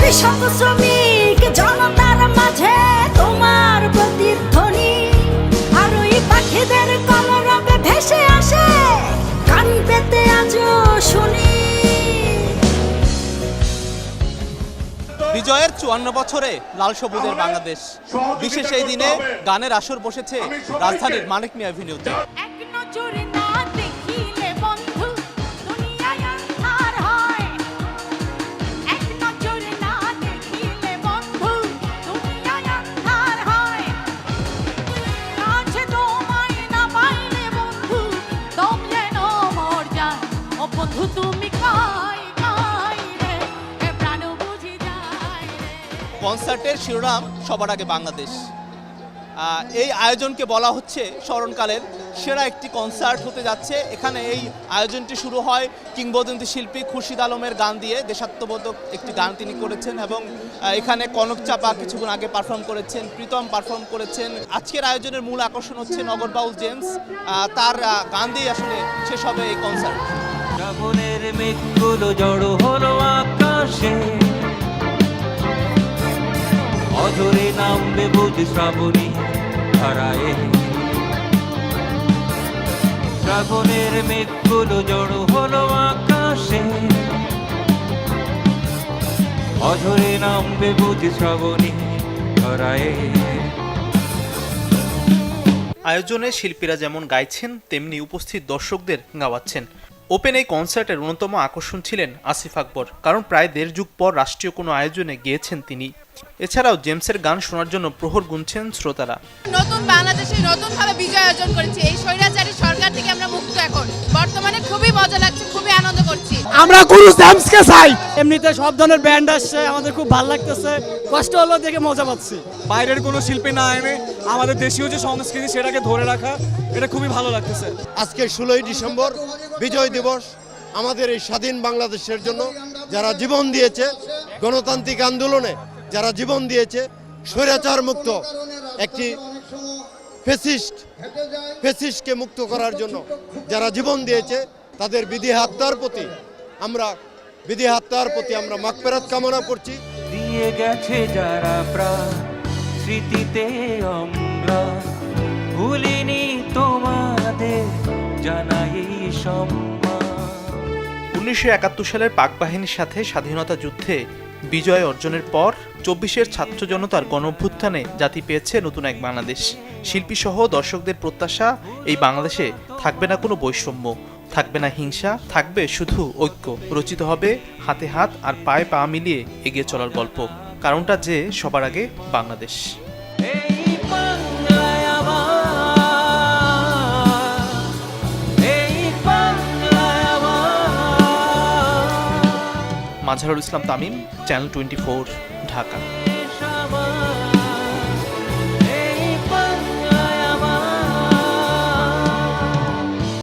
কৃষক শ্রমিক জনতার মাঝে তোমার প্রতিধ্বনি, আর ওই পাখিদের কলরবে ভেসে আসে কান পেতে আজও শুনি। বিজয়ের 54 বছরে লাল সবুজের বাংলাদেশ, বিশেষ এই দিনে গানের আসর বসেছে রাজধানীর মানিক মিয়া এভিনিউতে। এক নজরে না দেখিলে বন্ধু দুনিয়ায় আন্ধার হয়, এক নজরে না দেখিলে বন্ধু দুনিয়ায় আন্ধার হয়। কাছে তোমায় না পাইলে বন্ধু দম যেন মর যায়, ও বন্ধু তুমি কাই কাই রে, এ প্রাণ বুঝি যায় রে। কনসার্টের শিরোনাম সবার আগে বাংলাদেশ। এই আয়োজনকে বলা হচ্ছে স্মরণকালের সেরা একটি কনসার্ট হতে যাচ্ছে। এখানে এই আয়োজনটি শুরু হয় কিংবদন্তি শিল্পী খুরশিদ আলমের গান দিয়ে। দেশাত্মবোধক একটি গান তিনি করেছেন এবং এখানে কনক চাপা কিছুক্ষণ আগে পারফর্ম করেছেন, প্রীতম পারফর্ম করেছেন। আজকের আয়োজনের মূল আকর্ষণ হচ্ছে নগর বাউল জেমস, তার গান দিয়ে আসলে শেষ হবে এই কনসার্ট। শ্রাবণের মেঘগুলো জড়ো হলো আকাশে, অঝরে নামবে বুঝ শ্রাবণী ধারায়। শ্রাবণের মেঘগুলো জড়ো হলো আকাশে, অঝরে নামবে বুঝ শ্রাবণী ধারায়। আয়োজনে শিল্পীরা যেমন গাইছেন তেমনি উপস্থিত দর্শকদের গাওয়াচ্ছেন। ওপেন এই কনসার্টের অন্যতম আকর্ষণ ছিলেন আসিফ আকবর, কারণ প্রায় 1.5 যুগ পর রাষ্ট্রীয় কোনো আয়োজনে গিয়েছেন তিনি। এছাড়াও জেমসের গান শোনার জন্য প্রহর গুনছেন শ্রোতারা। নতুন বাংলাদেশে নতুনভাবে বিজয় অর্জন করেছি, এই স্বৈরাচারী সরকার থেকে আমরা মুক্ত এখন। বর্তমানে খুবই মজা লাগছে, খুবই আনন্দ করছি। আমরা গুরু জেমসকে চাই। এমনিতে সব ধরনের ব্যান্ড আসছে, আমাদের খুব ভালো লাগতেছে, কষ্ট হলো দেখে মজা পাচ্ছি। বাইরের কোনো শিল্পী না এনে আমাদের দেশীয় যে সংস্কৃতি সেটাকে ধরে রাখা, এটা খুবই ভালো লাগতেছে। আজকে 16ই ডিসেম্বর বিজয় দিবস, আমাদের এই স্বাধীন বাংলাদেশের জন্য যারা জীবন দিয়েছে, গণতান্ত্রিক আন্দোলনে যারা জীবন দিয়েছে, স্বৈরাচার মুক্ত একটি ফ্যাসিস্টকে মুক্ত করার জন্য যারা জীবন দিয়েছে, তাদের বিধি আত্মার প্রতি আমরা মাগফিরাত কামনা করছি। দিয়ে গেছে যারা প্রাণ স্মৃতিতে আমরা ভুলিনি তোমাদের জানাই সম্মান। 1971 সালের পাক বাহিনীর সাথে স্বাধীনতা যুদ্ধে বিজয় অর্জনের পর 24-এর ছাত্র জনতার গণঅভ্যুত্থানে জাতি পেয়েছে নতুন এক বাংলাদেশ। শিল্পীসহ দর্শকদের প্রত্যাশা, এই বাংলাদেশে থাকবে না কোনো বৈষম্য, থাকবে না হিংসা, থাকবে শুধু ঐক্য। রচিত হবে হাতে হাত আর পায়ে পা মিলিয়ে এগিয়ে চলার গল্প, কারণটা যে সবার আগে বাংলাদেশ। মাঝারুল ইসলাম তামিম, চ্যানেল 24, ঢাকা।